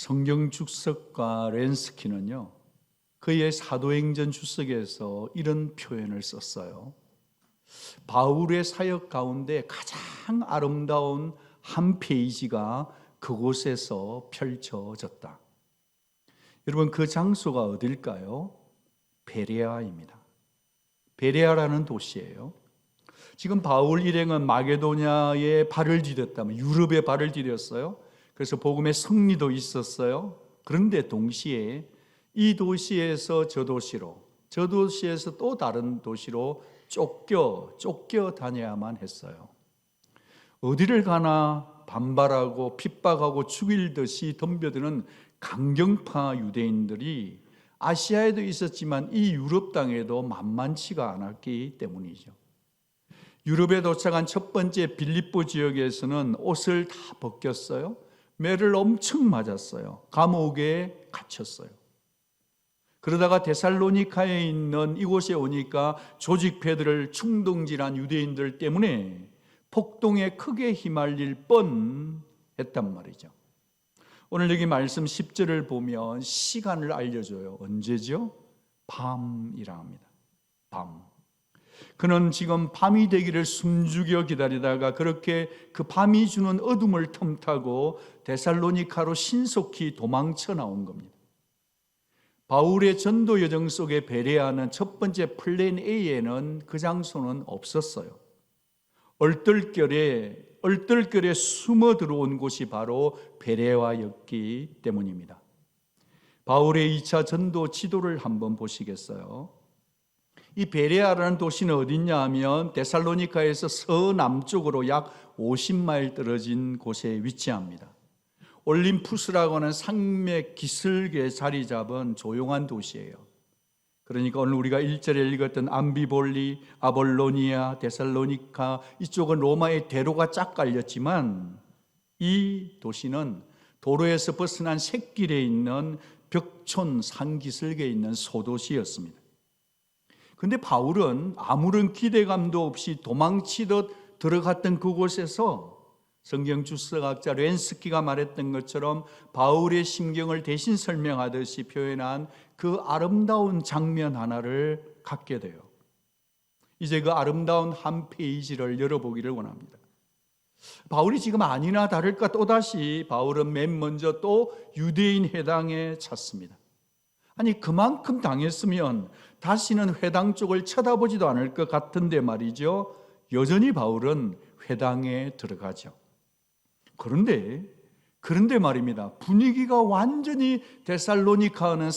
성경 주석가 렌스키는요, 그의 사도행전 주석에서 이런 표현을 썼어요. 바울의 사역 가운데 가장 아름다운 한 페이지가 그곳에서 펼쳐졌다. 여러분, 그 장소가 어딜까요? 베레아입니다. 베레아라는 도시예요. 지금 바울 일행은 마게도냐에 발을 디뎠다면 유럽에 발을 디뎠어요. 그래서 복음의 승리도 있었어요. 그런데 동시에 이 도시에서 저 도시로, 저 도시에서 또 다른 도시로 쫓겨 다녀야만 했어요. 어디를 가나 반발하고 핍박하고 죽일 듯이 덤벼드는 강경파 유대인들이 아시아에도 있었지만 이 유럽 땅에도 만만치가 않았기 때문이죠. 유럽에 도착한 첫 번째 빌립보 지역에서는 옷을 다 벗겼어요. 매를 엄청 맞았어요. 감옥에 갇혔어요. 그러다가 데살로니카에 있는 이곳에 오니까 조직패들을 충동질한 유대인들 때문에 폭동에 크게 휘말릴 뻔했단 말이죠. 오늘 여기 말씀 10절을 보면 시간을 알려줘요. 언제죠? 밤이라 합니다. 밤. 그는 지금 밤이 되기를 숨죽여 기다리다가 그렇게 그 밤이 주는 어둠을 틈타고 데살로니카로 신속히 도망쳐 나온 겁니다. 바울의 전도 여정 속에 베레아는 첫 번째 플랜 A에는 그 장소는 없었어요. 얼떨결에 숨어 들어온 곳이 바로 베레아였기 때문입니다. 바울의 2차 전도 지도를 한번 보시겠어요? 이 베레아라는 도시는 어디냐 하면 데살로니카에서 서남쪽으로 약 50마일 떨어진 곳에 위치합니다. 올림푸스라고 하는 산맥 기슭에 자리 잡은 조용한 도시예요. 그러니까 오늘 우리가 1절에 읽었던 암비볼리, 아볼로니아, 데살로니카, 이쪽은 로마의 대로가 쫙 깔렸지만 이 도시는 도로에서 벗어난 샛길에 있는 벽촌 산기슭에 있는 소도시였습니다. 그런데 바울은 아무런 기대감도 없이 도망치듯 들어갔던 그곳에서 성경 주석학자 렌스키가 말했던 것처럼 바울의 심경을 대신 설명하듯이 표현한 그 아름다운 장면 하나를 갖게 돼요. 이제 그 아름다운 한 페이지를 열어보기를 원합니다. 바울이 지금 아니나 다를까 또다시 바울은 맨 먼저 또 유대인 회당에 찼습니다. 아니, 그만큼 당했으면 다시는 회당 쪽을 쳐다보지도 않을 것 같은데 말이죠. 여전히 바울은 회당에 들어가죠. 그런데 말입니다. 분위기가 완전히 데살로니카와는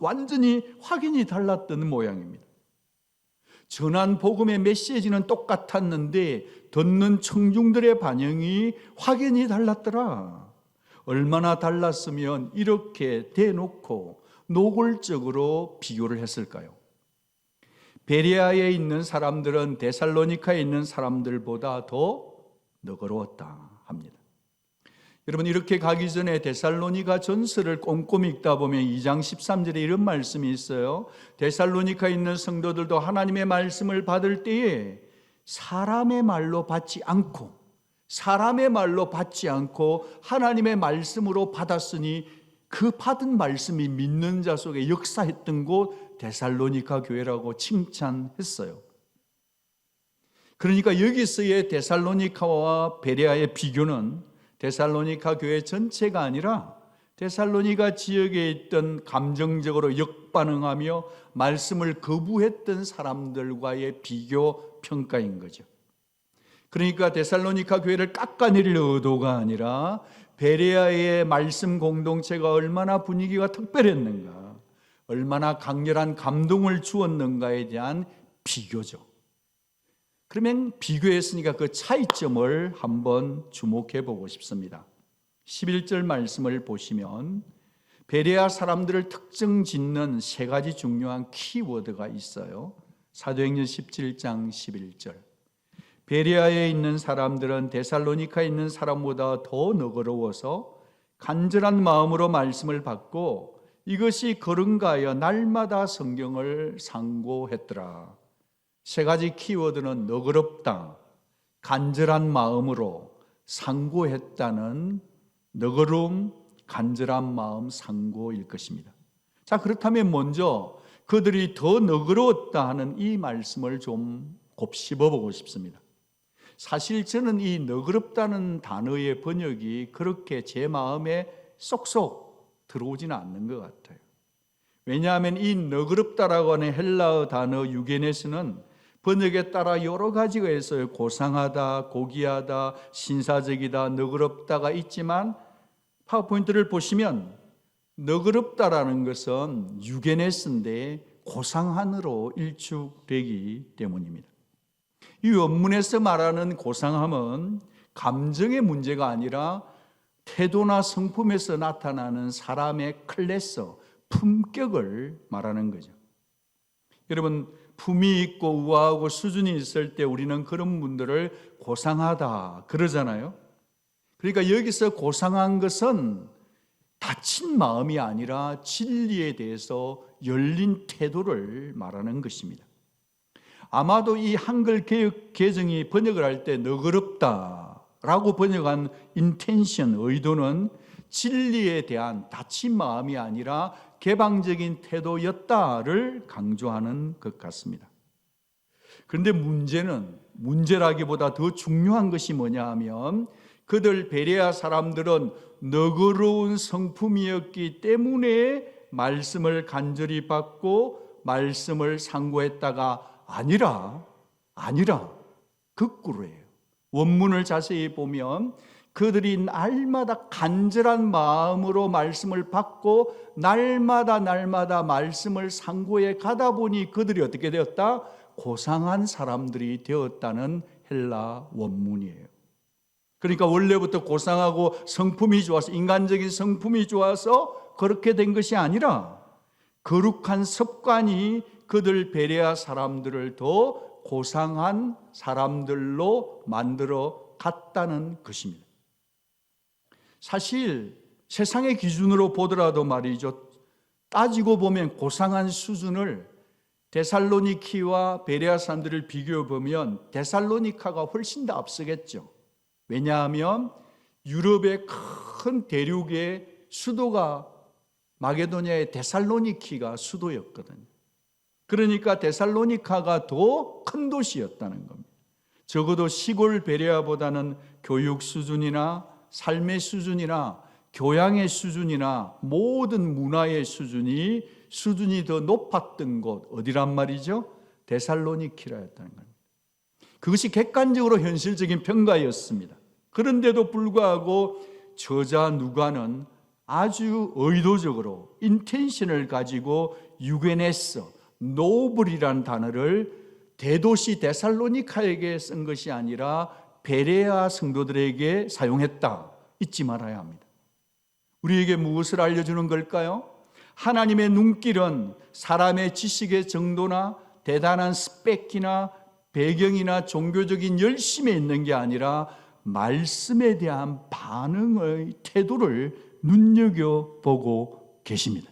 완전히 확연히 달랐던 모양입니다. 전한 복음의 메시지는 똑같았는데 듣는 청중들의 반응이 확연히 달랐더라. 얼마나 달랐으면 이렇게 대놓고 노골적으로 비교를 했을까요? 베레아에 있는 사람들은 데살로니카에 있는 사람들보다 더 너그러웠다 합니다. 여러분, 이렇게 가기 전에 데살로니가 전서를 꼼꼼히 읽다 보면 2장 13절에 이런 말씀이 있어요. 데살로니카에 있는 성도들도 하나님의 말씀을 받을 때에 사람의 말로 받지 않고 하나님의 말씀으로 받았으니 그 받은 말씀이 믿는 자 속에 역사했던 곳 데살로니카 교회라고 칭찬했어요. 그러니까 여기서의 데살로니카와 베레아의 비교는 데살로니카 교회 전체가 아니라 데살로니가 지역에 있던 감정적으로 역반응하며 말씀을 거부했던 사람들과의 비교 평가인 거죠. 그러니까 데살로니카 교회를 깎아내릴 의도가 아니라 베레아의 말씀 공동체가 얼마나 분위기가 특별했는가, 얼마나 강렬한 감동을 주었는가에 대한 비교죠. 그러면 비교했으니까 그 차이점을 한번 주목해 보고 싶습니다. 11절 말씀을 보시면 베레아 사람들을 특정 짓는 세 가지 중요한 키워드가 있어요. 사도행전 17장 11절. 베레아에 있는 사람들은 데살로니카에 있는 사람보다 더 너그러워서 간절한 마음으로 말씀을 받고 이것이 그런가 하여 날마다 성경을 상고했더라. 세 가지 키워드는 너그럽다, 간절한 마음으로 상고했다는 너그러움, 간절한 마음 상고일 것입니다. 자, 그렇다면 먼저 그들이 더 너그러웠다 하는 이 말씀을 좀 곱씹어 보고 싶습니다. 사실 저는 이 너그럽다는 단어의 번역이 그렇게 제 마음에 쏙쏙 들어오지는 않는 것 같아요. 왜냐하면 이 너그럽다라고 하는 헬라어 단어 유게네스는 번역에 따라 여러 가지가 있어요. 고상하다, 고귀하다, 신사적이다, 너그럽다가 있지만 파워포인트를 보시면 너그럽다라는 것은 유게네스인데 고상한으로 일축되기 때문입니다. 이 원문에서 말하는 고상함은 감정의 문제가 아니라 태도나 성품에서 나타나는 사람의 클래스, 품격을 말하는 거죠. 여러분, 품이 있고 우아하고 수준이 있을 때 우리는 그런 분들을 고상하다 그러잖아요. 그러니까 여기서 고상한 것은 다친 마음이 아니라 진리에 대해서 열린 태도를 말하는 것입니다. 아마도 이 한글 개역 개정이 번역을 할 때 너그럽다라고 번역한 인텐션, 의도는 진리에 대한 다친 마음이 아니라 개방적인 태도였다를 강조하는 것 같습니다. 그런데 문제라기보다 더 중요한 것이 뭐냐 하면 그들 베레아 사람들은 너그러운 성품이었기 때문에 말씀을 간절히 받고 말씀을 상고했다가 아니라 거꾸로예요. 원문을 자세히 보면 그들이 날마다 간절한 마음으로 말씀을 받고 날마다 말씀을 상고해 가다 보니 그들이 어떻게 되었다? 고상한 사람들이 되었다는 헬라 원문이에요. 그러니까 원래부터 고상하고 성품이 좋아서, 인간적인 성품이 좋아서 그렇게 된 것이 아니라 거룩한 습관이 그들 베레아 사람들을 더 고상한 사람들로 만들어 갔다는 것입니다. 사실 세상의 기준으로 보더라도 말이죠, 따지고 보면 고상한 수준을 데살로니키와 베레아 사람들을 비교해 보면 데살로니카가 훨씬 더 앞서겠죠. 왜냐하면 유럽의 큰 대륙의 수도가 마게도냐의 데살로니키가 수도였거든요. 그러니까 데살로니카가 더 큰 도시였다는 겁니다. 적어도 시골 베레아보다는 교육 수준이나 삶의 수준이나 교양의 수준이나 모든 문화의 수준이 더 높았던 곳 어디란 말이죠? 데살로니키라였다는 겁니다. 그것이 객관적으로 현실적인 평가였습니다. 그런데도 불구하고 저자 누가는 아주 의도적으로 인텐션을 가지고 유게네스, 노블이라는 단어를 대도시 데살로니카에게 쓴 것이 아니라 베레아 성도들에게 사용했다. 잊지 말아야 합니다. 우리에게 무엇을 알려주는 걸까요? 하나님의 눈길은 사람의 지식의 정도나 대단한 스펙이나 배경이나 종교적인 열심에 있는 게 아니라 말씀에 대한 반응의 태도를 눈여겨보고 계십니다.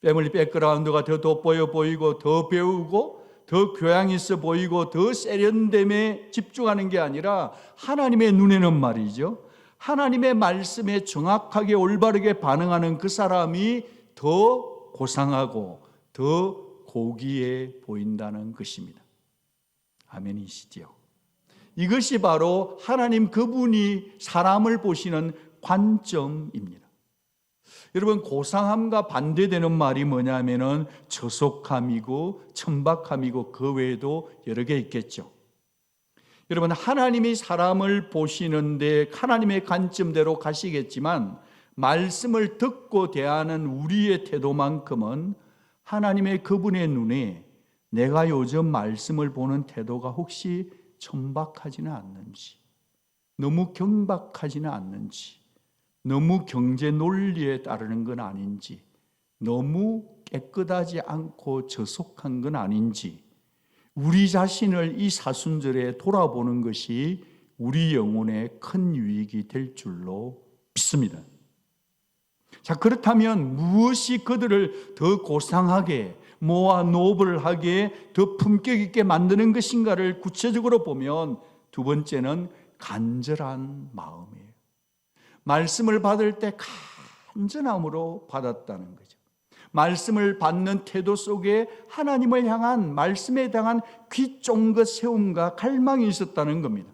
패밀리 백그라운드가 더 돋보여 보이고 더 배우고 더 교양 있어 보이고 더 세련됨에 집중하는 게 아니라 하나님의 눈에는 말이죠, 하나님의 말씀에 정확하게 올바르게 반응하는 그 사람이 더 고상하고 더 고귀해 보인다는 것입니다. 아멘이시죠? 이것이 바로 하나님 그분이 사람을 보시는 관점입니다. 여러분, 고상함과 반대되는 말이 뭐냐면은 저속함이고 천박함이고 그 외에도 여러 개 있겠죠. 여러분, 하나님이 사람을 보시는데 하나님의 관점대로 가시겠지만 말씀을 듣고 대하는 우리의 태도만큼은 하나님의 그분의 눈에 내가 요즘 말씀을 보는 태도가 혹시 천박하지는 않는지, 너무 경박하지는 않는지, 너무 경제 논리에 따르는 건 아닌지, 너무 깨끗하지 않고 저속한 건 아닌지, 우리 자신을 이 사순절에 돌아보는 것이 우리 영혼에 큰 유익이 될 줄로 믿습니다. 자, 그렇다면 무엇이 그들을 더 고상하게, 모아 노블하게, 더 품격 있게 만드는 것인가를 구체적으로 보면 두 번째는 간절한 마음이에요. 말씀을 받을 때 간절함으로 받았다는 거죠. 말씀을 받는 태도 속에 하나님을 향한 말씀에 대한 귀 쫑긋 세움과 갈망이 있었다는 겁니다.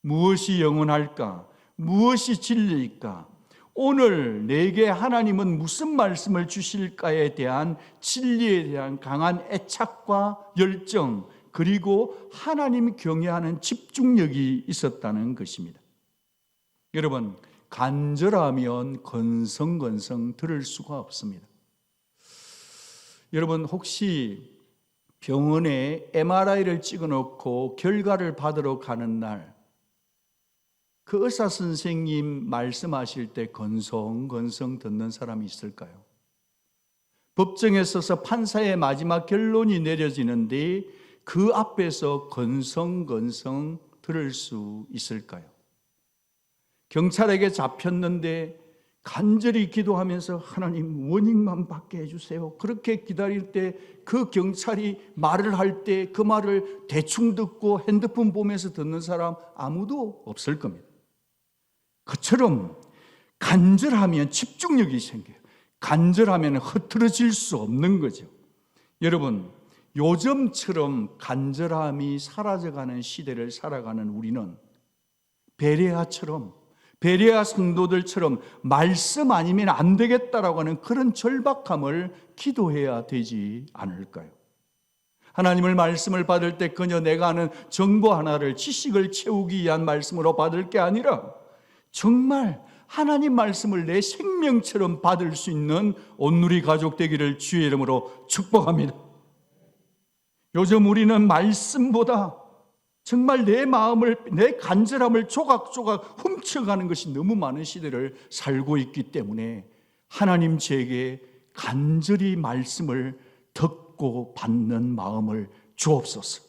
무엇이 영원할까? 무엇이 진리일까? 오늘 내게 하나님은 무슨 말씀을 주실까에 대한 진리에 대한 강한 애착과 열정, 그리고 하나님 경외하는 집중력이 있었다는 것입니다. 여러분, 간절하면 건성건성 들을 수가 없습니다. 여러분, 혹시 병원에 MRI를 찍어놓고 결과를 받으러 가는 날, 그 의사 선생님 말씀하실 때 건성건성 듣는 사람이 있을까요? 법정에 서서 판사의 마지막 결론이 내려지는데 그 앞에서 건성건성 들을 수 있을까요? 경찰에게 잡혔는데 간절히 기도하면서 하나님 원인만 받게 해주세요. 그렇게 기다릴 때 그 경찰이 말을 할 때 그 말을 대충 듣고 핸드폰 보면서 듣는 사람 아무도 없을 겁니다. 그처럼 간절하면 집중력이 생겨요. 간절하면 흐트러질 수 없는 거죠. 여러분, 요즘처럼 간절함이 사라져가는 시대를 살아가는 우리는 베레아 성도들처럼 말씀 아니면 안 되겠다라고 하는 그런 절박함을 기도해야 되지 않을까요? 하나님을 말씀을 받을 때 그저 내가 아는 정보 하나를, 지식을 채우기 위한 말씀으로 받을 게 아니라 정말 하나님 말씀을 내 생명처럼 받을 수 있는 온누리 가족 되기를 주의 이름으로 축복합니다. 요즘 우리는 말씀보다 정말 내 마음을, 내 간절함을 조각조각 훔쳐가는 것이 너무 많은 시대를 살고 있기 때문에 하나님 제게 간절히 말씀을 듣고 받는 마음을 주옵소서.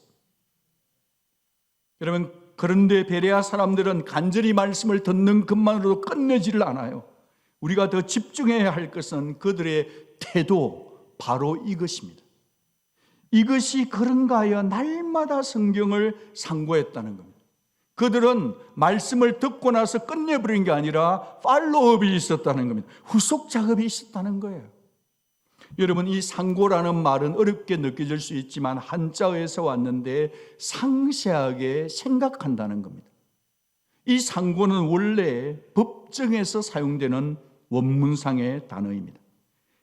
여러분, 그런데 베레아 사람들은 간절히 말씀을 듣는 것만으로도 끝내지를 않아요. 우리가 더 집중해야 할 것은 그들의 태도, 바로 이것입니다. 이것이 그런가 하여 날마다 성경을 상고했다는 겁니다. 그들은 말씀을 듣고 나서 끝내버린 게 아니라 팔로업이 있었다는 겁니다. 후속 작업이 있었다는 거예요. 여러분, 이 상고라는 말은 어렵게 느껴질 수 있지만 한자어에서 왔는데 상세하게 생각한다는 겁니다. 이 상고는 원래 법정에서 사용되는 원문상의 단어입니다.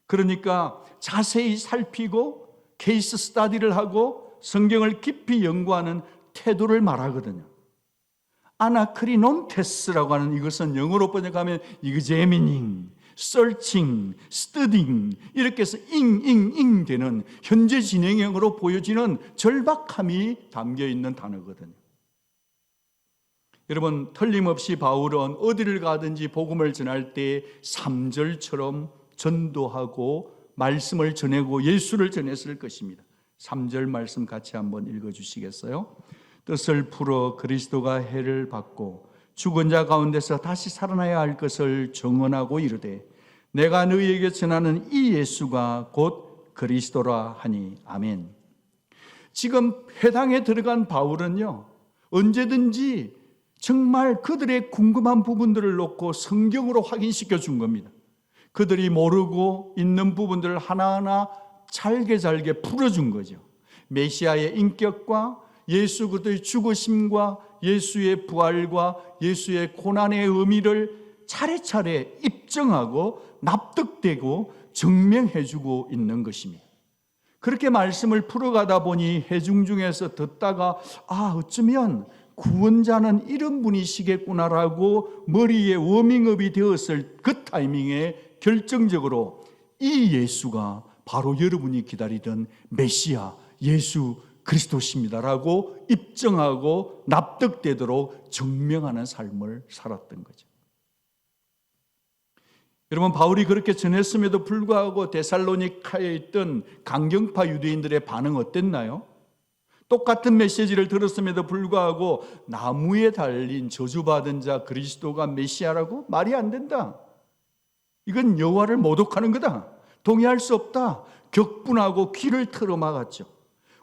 그러니까 자세히 살피고 케이스 스터디를 하고 성경을 깊이 연구하는 태도를 말하거든요. 아나크리논테스라고 하는 이것은 영어로 번역하면 examining, searching, studying 이렇게 해서 잉잉잉 되는 현재 진행형으로 보여지는 절박함이 담겨있는 단어거든요. 여러분, 틀림없이 바울은 어디를 가든지 복음을 전할 때 3절처럼 전도하고 말씀을 전하고 예수를 전했을 것입니다. 3절 말씀 같이 한번 읽어주시겠어요? 뜻을 풀어 그리스도가 해를 받고 죽은 자 가운데서 다시 살아나야 할 것을 정언하고 이르되 내가 너희에게 전하는 이 예수가 곧 그리스도라 하니 아멘. 지금 회당에 들어간 바울은요, 언제든지 정말 그들의 궁금한 부분들을 놓고 성경으로 확인시켜 준 겁니다. 그들이 모르고 있는 부분들을 하나하나 잘게 풀어준 거죠. 메시아의 인격과 예수 그리스도의 죽으심과 예수의 부활과 예수의 고난의 의미를 차례차례 입증하고 납득되고 증명해주고 있는 것입니다. 그렇게 말씀을 풀어가다 보니 회중 중에서 듣다가 어쩌면 구원자는 이런 분이시겠구나라고 머리에 워밍업이 되었을 그 타이밍에 결정적으로 이 예수가 바로 여러분이 기다리던 메시아 예수 그리스도십니다라고 입증하고 납득되도록 증명하는 삶을 살았던 거죠. 여러분, 바울이 그렇게 전했음에도 불구하고 데살로니카에 있던 강경파 유대인들의 반응 어땠나요? 똑같은 메시지를 들었음에도 불구하고 나무에 달린 저주받은 자 그리스도가 메시아라고? 말이 안 된다. 이건 여호와를 모독하는 거다. 동의할 수 없다. 격분하고 귀를 틀어막았죠.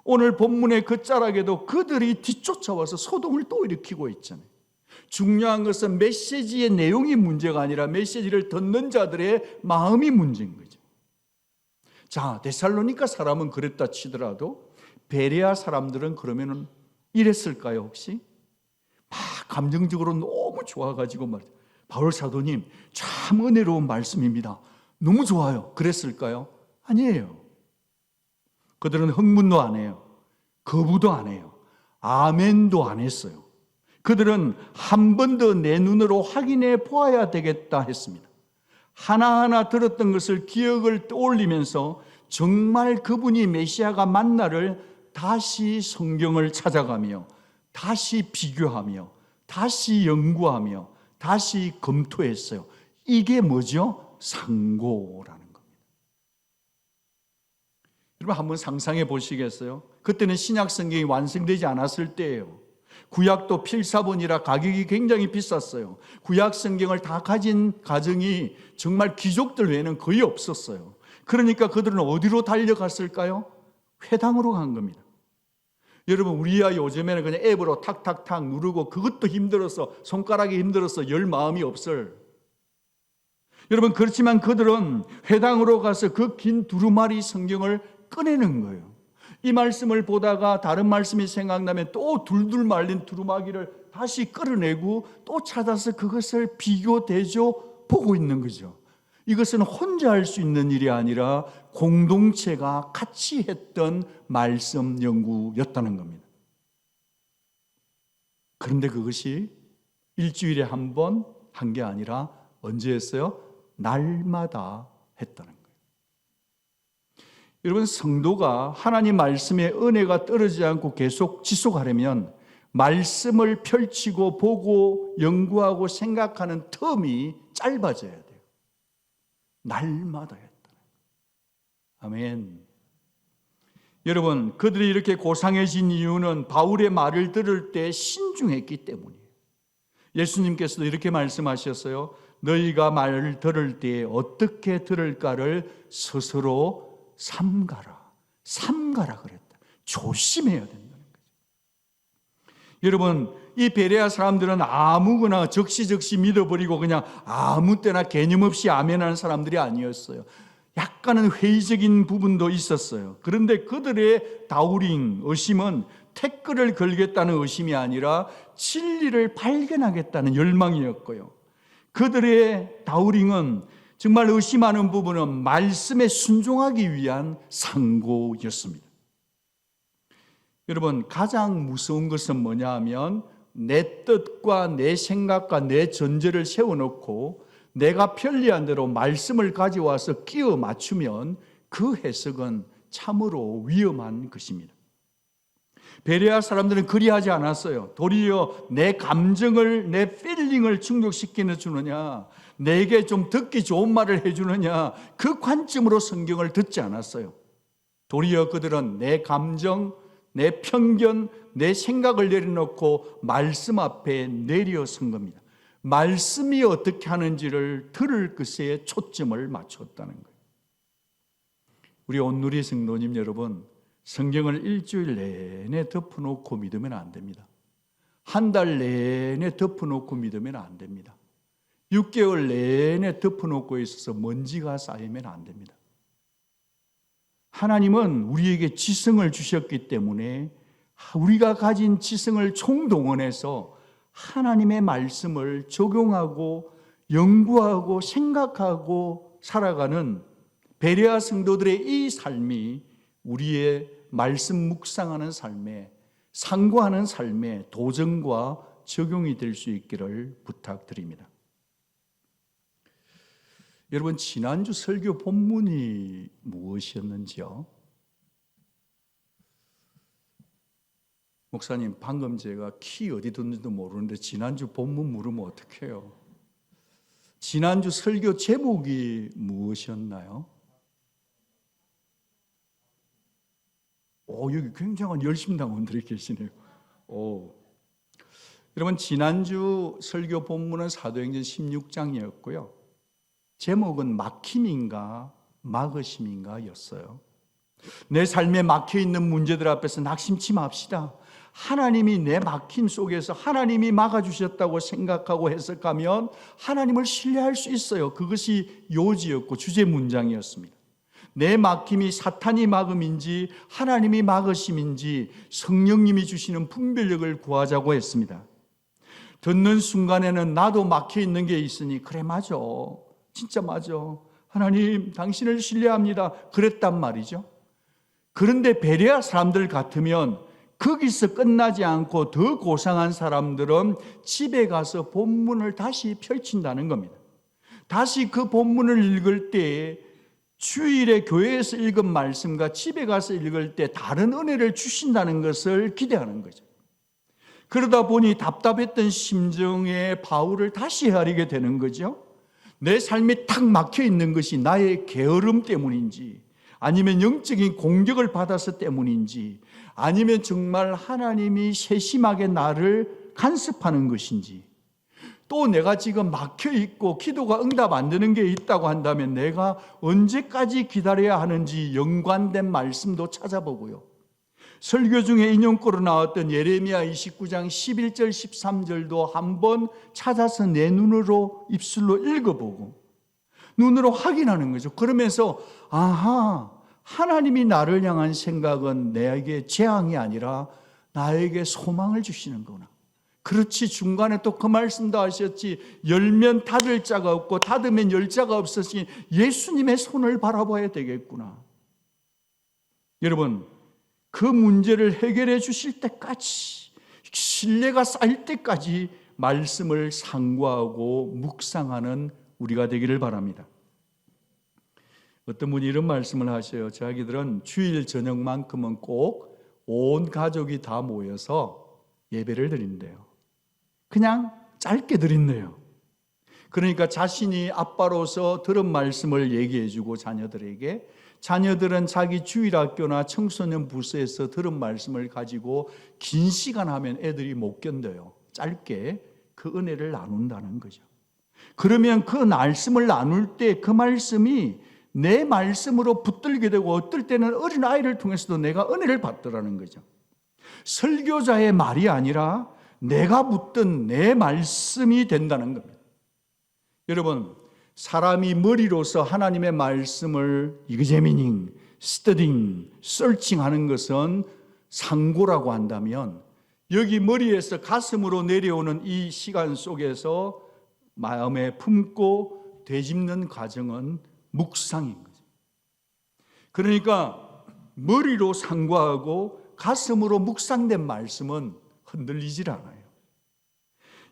오늘 본문의 끝자락에도 그들이 뒤쫓아와서 소동을 또 일으키고 있잖아요. 중요한 것은 메시지의 내용이 문제가 아니라 메시지를 듣는 자들의 마음이 문제인 거죠. 자, 데살로니가 사람은 그랬다 치더라도 베레아 사람들은 그러면은 이랬을까요, 혹시? 막 감정적으로 너무 좋아가지고 말이죠. 바울 사도님, 참 은혜로운 말씀입니다. 너무 좋아요. 그랬을까요? 아니에요. 그들은 흥분도 안 해요. 거부도 안 해요. 아멘도 안 했어요. 그들은 한 번 더 내 눈으로 확인해 보아야 되겠다 했습니다. 하나하나 들었던 것을 기억을 떠올리면서 정말 그분이 메시아가 맞나를 다시 성경을 찾아가며 다시 비교하며 다시 연구하며 다시 검토했어요. 이게 뭐죠? 상고라는 겁니다. 여러분 한번 상상해 보시겠어요? 그때는 신약 성경이 완성되지 않았을 때예요. 구약도 필사본이라 가격이 굉장히 비쌌어요. 구약 성경을 다 가진 가정이 정말 귀족들 외에는 거의 없었어요. 그러니까 그들은 어디로 달려갔을까요? 회당으로 간 겁니다. 여러분 우리야 요즘에는 그냥 앱으로 탁탁탁 누르고 그것도 힘들어서 손가락이 힘들어서 열 마음이 없을. 여러분 그렇지만 그들은 회당으로 가서 그 긴 두루마리 성경을 꺼내는 거예요. 이 말씀을 보다가 다른 말씀이 생각나면 또 둘둘 말린 두루마기를 다시 끌어내고 또 찾아서 그것을 비교, 대조 보고 있는 거죠. 이것은 혼자 할 수 있는 일이 아니라 공동체가 같이 했던 말씀 연구였다는 겁니다. 그런데 그것이 일주일에 한 번 한 게 아니라 언제 했어요? 날마다 했다는 거예요. 여러분 성도가 하나님 말씀의 은혜가 떨어지지 않고 계속 지속하려면 말씀을 펼치고 보고 연구하고 생각하는 텀이 짧아져야 돼요. 날마다 했다. 아멘. 여러분 그들이 이렇게 고상해진 이유는 바울의 말을 들을 때 신중했기 때문이에요. 예수님께서도 이렇게 말씀하셨어요. 너희가 말을 들을 때 어떻게 들을까를 스스로 삼가라 그랬다. 조심해야 된다는 거죠. 여러분 이 베레아 사람들은 아무거나 적시적시 믿어버리고 그냥 아무 때나 개념 없이 아멘하는 사람들이 아니었어요. 약간은 회의적인 부분도 있었어요. 그런데 그들의 다우링, 의심은 태클을 걸겠다는 의심이 아니라 진리를 발견하겠다는 열망이었고요. 그들의 다우링은 정말 의심하는 부분은 말씀에 순종하기 위한 상고였습니다. 여러분 가장 무서운 것은 뭐냐 하면 내 뜻과 내 생각과 내 전제를 세워놓고 내가 편리한 대로 말씀을 가져와서 끼워 맞추면 그 해석은 참으로 위험한 것입니다. 베레아 사람들은 그리하지 않았어요. 도리어 내 감정을, 내 필링을 충족시키는 주느냐, 내게 좀 듣기 좋은 말을 해주느냐, 그 관점으로 성경을 듣지 않았어요. 도리어 그들은 내 감정, 내 편견, 내 생각을 내려놓고 말씀 앞에 내려선 겁니다. 말씀이 어떻게 하는지를 들을 것에 초점을 맞췄다는 거예요. 우리 온누리 성도님 여러분, 성경을 일주일 내내 덮어놓고 믿으면 안 됩니다. 한 달 내내 덮어놓고 믿으면 안 됩니다. 6개월 내내 덮어놓고 있어서 먼지가 쌓이면 안 됩니다. 하나님은 우리에게 지성을 주셨기 때문에 우리가 가진 지성을 총동원해서 하나님의 말씀을 적용하고 연구하고 생각하고 살아가는 베레아 성도들의 이 삶이 우리의 말씀 묵상하는 삶에, 상고하는 삶에 도전과 적용이 될 수 있기를 부탁드립니다. 여러분 지난주 설교 본문이 무엇이었는지요? 목사님 방금 제가 키 어디 뒀는지도 모르는데 지난주 본문 물으면 어떡해요? 지난주 설교 제목이 무엇이었나요? 여기 굉장한 열심당원들이 계시네요. 여러분 지난주 설교 본문은 사도행전 16장이었고요. 제목은 막힘인가 막으심인가 였어요. 내 삶에 막혀있는 문제들 앞에서 낙심치 맙시다. 하나님이 내 막힘 속에서 하나님이 막아주셨다고 생각하고 해석하면 하나님을 신뢰할 수 있어요. 그것이 요지였고 주제 문장이었습니다. 내 막힘이 사탄이 막음인지 하나님이 막으심인지 성령님이 주시는 분별력을 구하자고 했습니다. 듣는 순간에는 나도 막혀 있는 게 있으니 그래 맞아, 진짜 맞아, 하나님 당신을 신뢰합니다 그랬단 말이죠. 그런데 베레아 사람들 같으면 거기서 끝나지 않고 더 고상한 사람들은 집에 가서 본문을 다시 펼친다는 겁니다. 다시 그 본문을 읽을 때 주일에 교회에서 읽은 말씀과 집에 가서 읽을 때 다른 은혜를 주신다는 것을 기대하는 거죠. 그러다 보니 답답했던 심정에 바울을 다시 헤아리게 되는 거죠. 내 삶이 탁 막혀 있는 것이 나의 게으름 때문인지, 아니면 영적인 공격을 받아서 때문인지, 아니면 정말 하나님이 세심하게 나를 간섭하는 것인지, 또 내가 지금 막혀 있고 기도가 응답 안 되는 게 있다고 한다면 내가 언제까지 기다려야 하는지 연관된 말씀도 찾아보고요. 설교 중에 인용거로 나왔던 예레미야 29장 11절 13절도 한번 찾아서 내 눈으로 입술로 읽어보고 눈으로 확인하는 거죠. 그러면서 아하, 하나님이 나를 향한 생각은 내게 재앙이 아니라 나에게 소망을 주시는 거구나. 그렇지, 중간에 또 그 말씀도 하셨지, 열면 닫을 자가 없고 닫으면 열 자가 없으니 예수님의 손을 바라봐야 되겠구나. 여러분, 그 문제를 해결해 주실 때까지, 신뢰가 쌓일 때까지 말씀을 상고하고 묵상하는 우리가 되기를 바랍니다. 어떤 분이 이런 말씀을 하셔요. 자기들은 주일 저녁만큼은 꼭 온 가족이 다 모여서 예배를 드린대요. 그냥 짧게 드린대요. 그러니까 자신이 아빠로서 들은 말씀을 얘기해 주고 자녀들에게, 자녀들은 자기 주일학교나 청소년 부서에서 들은 말씀을 가지고 긴 시간 하면 애들이 못 견뎌요. 짧게 그 은혜를 나눈다는 거죠. 그러면 그 말씀을 나눌 때 그 말씀이 내 말씀으로 붙들게 되고 어떨 때는 어린아이를 통해서도 내가 은혜를 받더라는 거죠. 설교자의 말이 아니라 내가 묻던 내 말씀이 된다는 겁니다. 여러분, 사람이 머리로서 하나님의 말씀을 이그제미닝, 스터딩, 서칭하는 것은 상고라고 한다면, 여기 머리에서 가슴으로 내려오는 이 시간 속에서 마음에 품고 되짚는 과정은 묵상인 거죠. 그러니까 머리로 상고하고 가슴으로 묵상된 말씀은 흔들리질 않아요.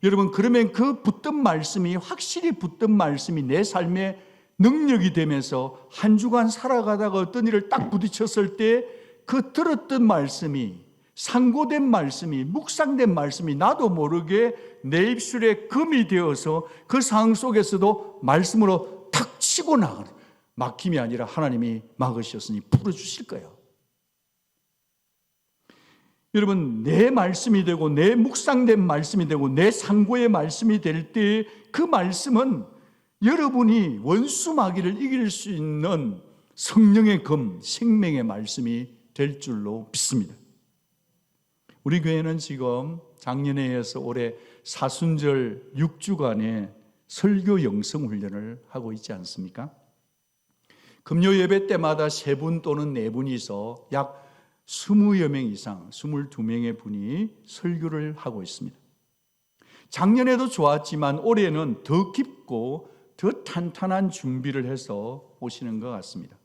여러분, 그러면 그 붙든 말씀이, 확실히 붙든 말씀이 내 삶의 능력이 되면서 한 주간 살아가다가 어떤 일을 딱 부딪혔을 때 그 들었던 말씀이, 상고된 말씀이, 묵상된 말씀이 나도 모르게 내 입술에 금이 되어서 그 상황 속에서도 말씀으로 탁 치고 나가는, 막힘이 아니라 하나님이 막으셨으니 풀어주실 거예요. 여러분, 내 말씀이 되고 내 묵상된 말씀이 되고 내 상고의 말씀이 될 때 그 말씀은 여러분이 원수 마귀를 이길 수 있는 성령의 검, 생명의 말씀이 될 줄로 믿습니다. 우리 교회는 지금 작년에 해서 올해 사순절 6주간의 설교 영성 훈련을 하고 있지 않습니까? 금요 예배 때마다 3분 또는 4분이서 약 20여 명 이상, 22명의 분이 설교를 하고 있습니다. 작년에도 좋았지만 올해는 더 깊고 더 탄탄한 준비를 해서 오시는 것 같습니다.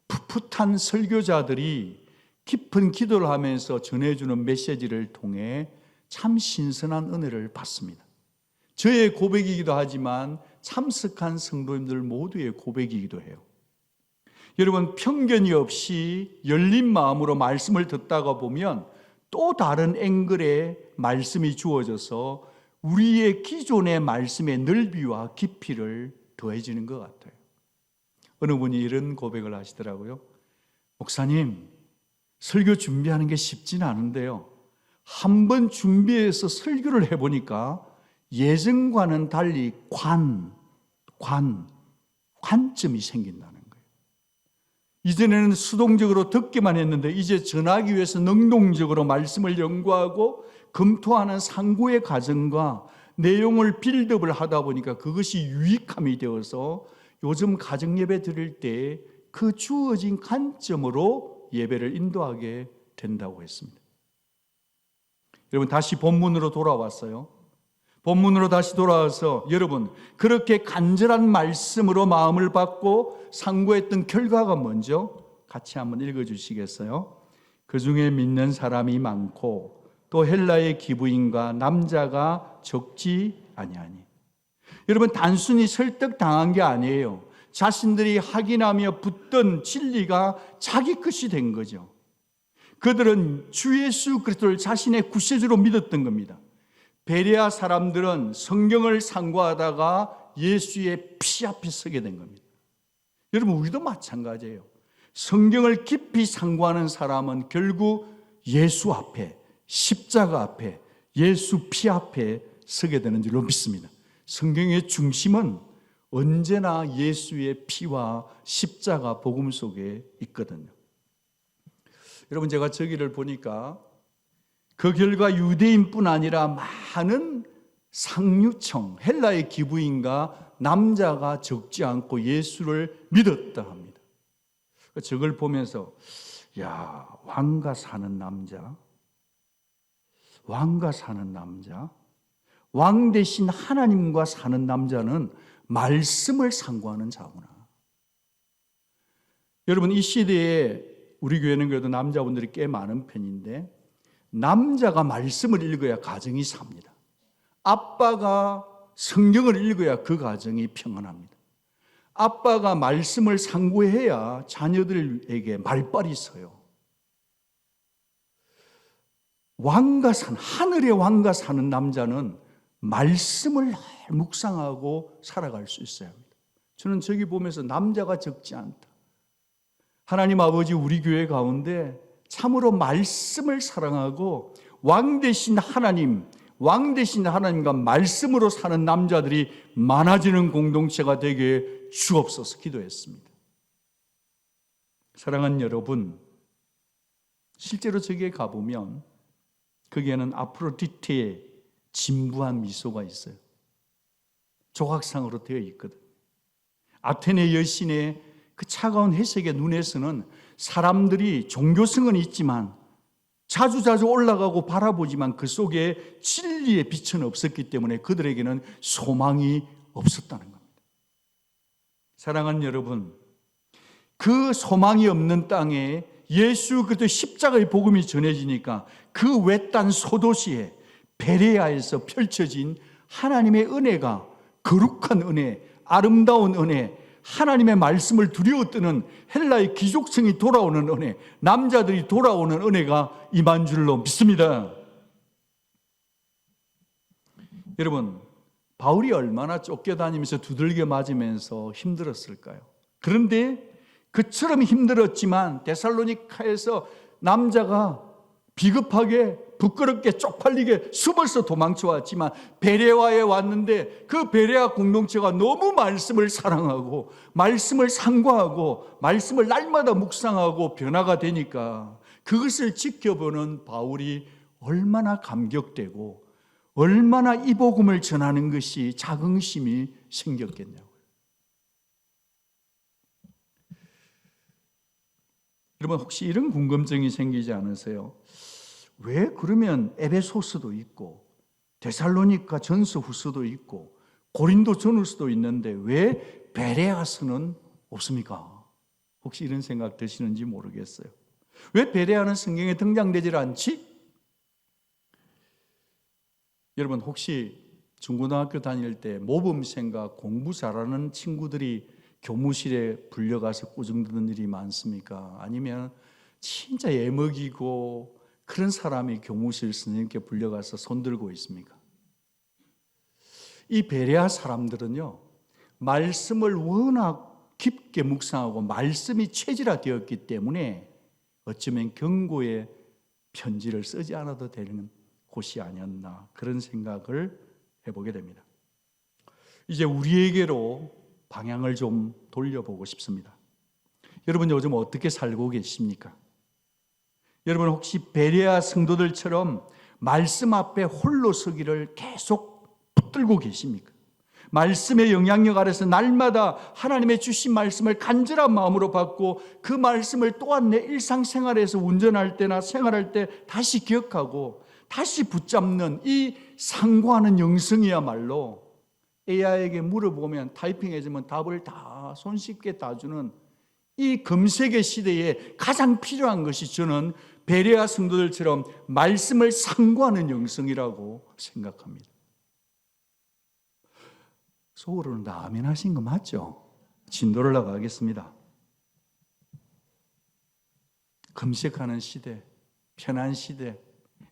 풋풋한 설교자들이 깊은 기도를 하면서 전해주는 메시지를 통해 참 신선한 은혜를 받습니다. 저의 고백이기도 하지만 참석한 성도님들 모두의 고백이기도 해요. 여러분, 편견이 없이 열린 마음으로 말씀을 듣다가 보면 또 다른 앵글의 말씀이 주어져서 우리의 기존의 말씀의 넓이와 깊이를 더해지는 것 같아요. 어느 분이 이런 고백을 하시더라고요. 목사님, 설교 준비하는 게 쉽지는 않은데요, 한번 준비해서 설교를 해보니까 예전과는 달리 관점이 생긴다는 거예요. 이전에는 수동적으로 듣기만 했는데 이제 전하기 위해서 능동적으로 말씀을 연구하고 검토하는 상고의 과정과 내용을 빌드업을 하다 보니까 그것이 유익함이 되어서 요즘 가정예배 드릴 때 그 주어진 관점으로 예배를 인도하게 된다고 했습니다. 여러분, 다시 본문으로 돌아왔어요. 본문으로 다시 돌아와서 여러분, 그렇게 간절한 말씀으로 마음을 받고 상고했던 결과가 뭔죠? 같이 한번 읽어주시겠어요? 그 중에 믿는 사람이 많고 또 헬라의 기부인과 남자가 적지 아니하니. 여러분, 단순히 설득당한 게 아니에요. 자신들이 확인하며 붙던 진리가 자기 것이 된 거죠. 그들은 주 예수 그리스도를 자신의 구세주로 믿었던 겁니다. 베레아 사람들은 성경을 상고하다가 예수의 피 앞에 서게 된 겁니다. 여러분, 우리도 마찬가지예요. 성경을 깊이 상고하는 사람은 결국 예수 앞에, 십자가 앞에, 예수 피 앞에 서게 되는 줄로 믿습니다. 성경의 중심은 언제나 예수의 피와 십자가 복음 속에 있거든요. 여러분, 제가 저기를 보니까 그 결과 유대인뿐 아니라 많은 상류층, 헬라의 기부인과 남자가 적지 않고 예수를 믿었다 합니다. 저걸 보면서 야, 왕과 사는 남자, 왕과 사는 남자, 왕 대신 하나님과 사는 남자는 말씀을 상고하는 자구나. 여러분, 이 시대에 우리 교회는 그래도 남자분들이 꽤 많은 편인데 남자가 말씀을 읽어야 가정이 삽니다. 아빠가 성경을 읽어야 그 가정이 평안합니다. 아빠가 말씀을 상고해야 자녀들에게 말빨이 서요. 하늘의 왕과 사는 남자는 말씀을 묵상하고 살아갈 수 있어야 합니다. 저는 저기 보면서 남자가 적지 않다. 하나님 아버지, 우리 교회 가운데 참으로 말씀을 사랑하고 왕 대신 하나님과 말씀으로 사는 남자들이 많아지는 공동체가 되게 주옵소서 기도했습니다. 사랑하는 여러분, 실제로 저기에 가보면 거기에는 아프로디테의 진부한 미소가 있어요. 조각상으로 되어 있거든. 아테네 여신의 그 차가운 회색의 눈에서는 사람들이 종교성은 있지만 자주자주 올라가고 바라보지만 그 속에 진리의 빛은 없었기 때문에 그들에게는 소망이 없었다는 겁니다. 사랑하는 여러분, 그 소망이 없는 땅에 예수 그리스도의 십자가의 복음이 전해지니까 그 외딴 소도시에 베레아에서 펼쳐진 하나님의 은혜가 거룩한 은혜, 아름다운 은혜, 하나님의 말씀을 두려워 뜨는 헬라의 귀족성이 돌아오는 은혜, 남자들이 돌아오는 은혜가 임한 줄로 믿습니다. 여러분, 바울이 얼마나 쫓겨다니면서 두들겨 맞으면서 힘들었을까요? 그런데 그처럼 힘들었지만 데살로니카에서 남자가 비겁하게 부끄럽게 쪽팔리게 숨어서 도망쳐 왔지만 베레아에 왔는데 그 베레아 공동체가 너무 말씀을 사랑하고 말씀을 상고하고 말씀을 날마다 묵상하고 변화가 되니까 그것을 지켜보는 바울이 얼마나 감격되고 얼마나 이 복음을 전하는 것이 자긍심이 생겼겠냐고요. 여러분, 혹시 이런 궁금증이 생기지 않으세요? 왜 그러면 에베소서도 있고 데살로니가 전서 후서도 있고 고린도 전후서도 있는데 왜 베레아서는 없습니까? 혹시 이런 생각 드시는지 모르겠어요. 왜 베레아는 성경에 등장되질 않지? 여러분, 혹시 중고등학교 다닐 때 모범생과 공부 잘하는 친구들이 교무실에 불려가서 꾸중드는 일이 많습니까? 아니면 진짜 애먹이고 그런 사람이 교무실 스님께 불려가서 손들고 있습니까? 이 베레아 사람들은요, 말씀을 워낙 깊게 묵상하고 말씀이 체질화되었기 때문에 어쩌면 경고의 편지를 쓰지 않아도 되는 곳이 아니었나, 그런 생각을 해보게 됩니다. 이제 우리에게로 방향을 좀 돌려보고 싶습니다. 여러분 요즘 어떻게 살고 계십니까? 여러분 혹시 베레아 성도들처럼 말씀 앞에 홀로 서기를 계속 붙들고 계십니까? 말씀의 영향력 아래서 날마다 하나님의 주신 말씀을 간절한 마음으로 받고 그 말씀을 또한 내 일상생활에서 운전할 때나 생활할 때 다시 기억하고 다시 붙잡는 이 상고하는 영성이야말로 AI에게 물어보면 타이핑해주면 답을 다 손쉽게 다 주는 이 검색의 시대에 가장 필요한 것이 저는 베레아 성도들처럼 말씀을 상고하는 영성이라고 생각합니다. 속으로는 다 아멘 하신 거 맞죠? 진도를 나가겠습니다. 검색하는 시대, 편한 시대,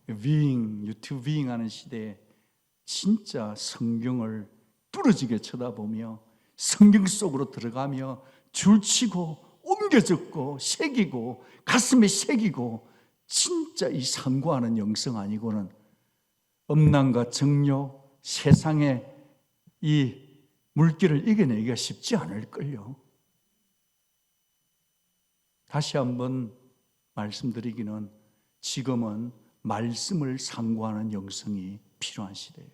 유튜브 윙하는 시대에 진짜 성경을 뚫어지게 쳐다보며 성경 속으로 들어가며 줄치고 옮겨 적고 새기고 가슴에 새기고 진짜 이 상고하는 영성 아니고는 음란과 정욕, 세상의 이 물길을 이겨내기가 쉽지 않을걸요. 다시 한번 말씀드리기는 지금은 말씀을 상고하는 영성이 필요한 시대예요.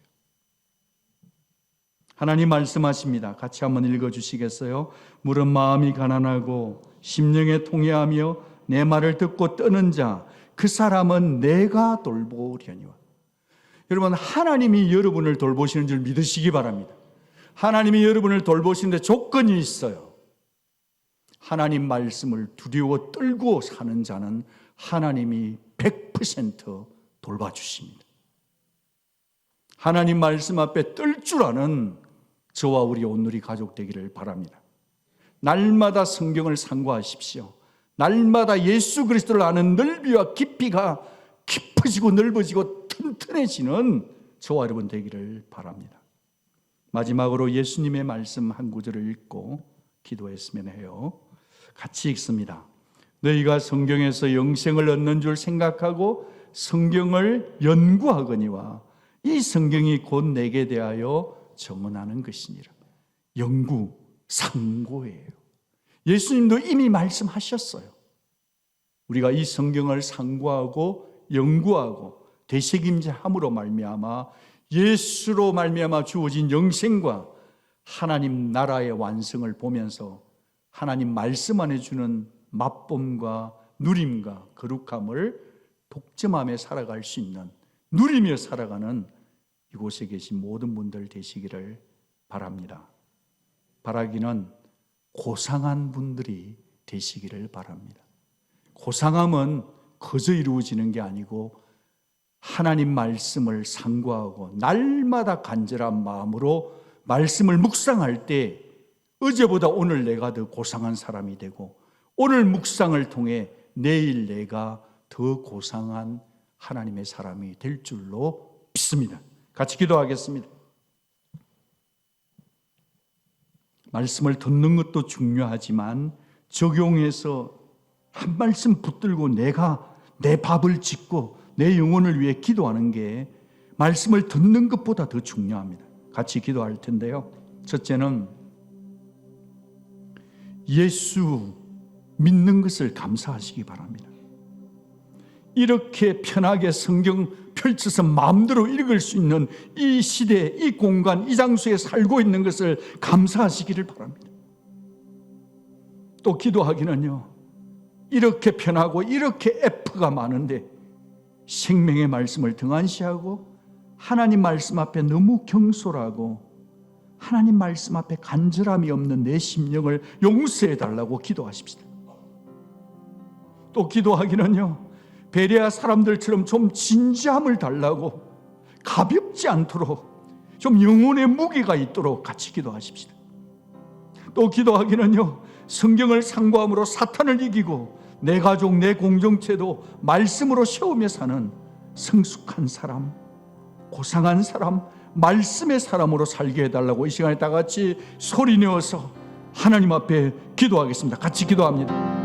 하나님 말씀하십니다. 같이 한번 읽어주시겠어요? 물은 마음이 가난하고 심령에 통회하며 내 말을 듣고 떠는 자 그 사람은 내가 돌보려니와. 여러분 하나님이 여러분을 돌보시는 줄 믿으시기 바랍니다. 하나님이 여러분을 돌보시는데 조건이 있어요. 하나님 말씀을 두려워 떨고 사는 자는 하나님이 100% 돌봐주십니다. 하나님 말씀 앞에 떨 줄 아는 저와 우리 온누리 가족 되기를 바랍니다. 날마다 성경을 상고하십시오. 날마다 예수 그리스도를 아는 넓이와 깊이가 깊어지고 넓어지고 튼튼해지는 저와 여러분 되기를 바랍니다. 마지막으로 예수님의 말씀 한 구절을 읽고 기도했으면 해요. 같이 읽습니다. 너희가 성경에서 영생을 얻는 줄 생각하고 성경을 연구하거니와 이 성경이 곧 내게 대하여 증언하는 것이니라. 연구, 상고예요. 예수님도 이미 말씀하셨어요. 우리가 이 성경을 상고하고 연구하고 되새김질함으로 말미암아 예수로 말미암아 주어진 영생과 하나님 나라의 완성을 보면서 하나님 말씀 안에 주는 맛봄과 누림과 거룩함을 독점하며 살아갈 수 있는, 누리며 살아가는 이곳에 계신 모든 분들 되시기를 바랍니다. 바라기는 고상한 분들이 되시기를 바랍니다. 고상함은 거저 이루어지는 게 아니고 하나님 말씀을 상고하고 날마다 간절한 마음으로 말씀을 묵상할 때 어제보다 오늘 내가 더 고상한 사람이 되고 오늘 묵상을 통해 내일 내가 더 고상한 하나님의 사람이 될 줄로 믿습니다. 같이 기도하겠습니다. 말씀을 듣는 것도 중요하지만 적용해서 한 말씀 붙들고 내가 내 밥을 짓고 내 영혼을 위해 기도하는 게 말씀을 듣는 것보다 더 중요합니다. 같이 기도할 텐데요. 첫째는 예수 믿는 것을 감사하시기 바랍니다. 이렇게 편하게 성경 펼쳐서 마음대로 읽을 수 있는 이 시대, 이 공간, 이 장소에 살고 있는 것을 감사하시기를 바랍니다. 또 기도하기는요, 이렇게 편하고 이렇게 F가 많은데 생명의 말씀을 등한시하고 하나님 말씀 앞에 너무 경솔하고 하나님 말씀 앞에 간절함이 없는 내 심령을 용서해달라고 기도하십시다. 또 기도하기는요, 베레아 사람들처럼 좀 진지함을 달라고, 가볍지 않도록 좀 영혼의 무게가 있도록 같이 기도하십시다. 또 기도하기는요, 성경을 상고함으로 사탄을 이기고 내 가족, 내 공동체도 말씀으로 세우며 사는 성숙한 사람, 고상한 사람, 말씀의 사람으로 살게 해달라고 이 시간에 다 같이 소리 내어서 하나님 앞에 기도하겠습니다. 같이 기도합니다.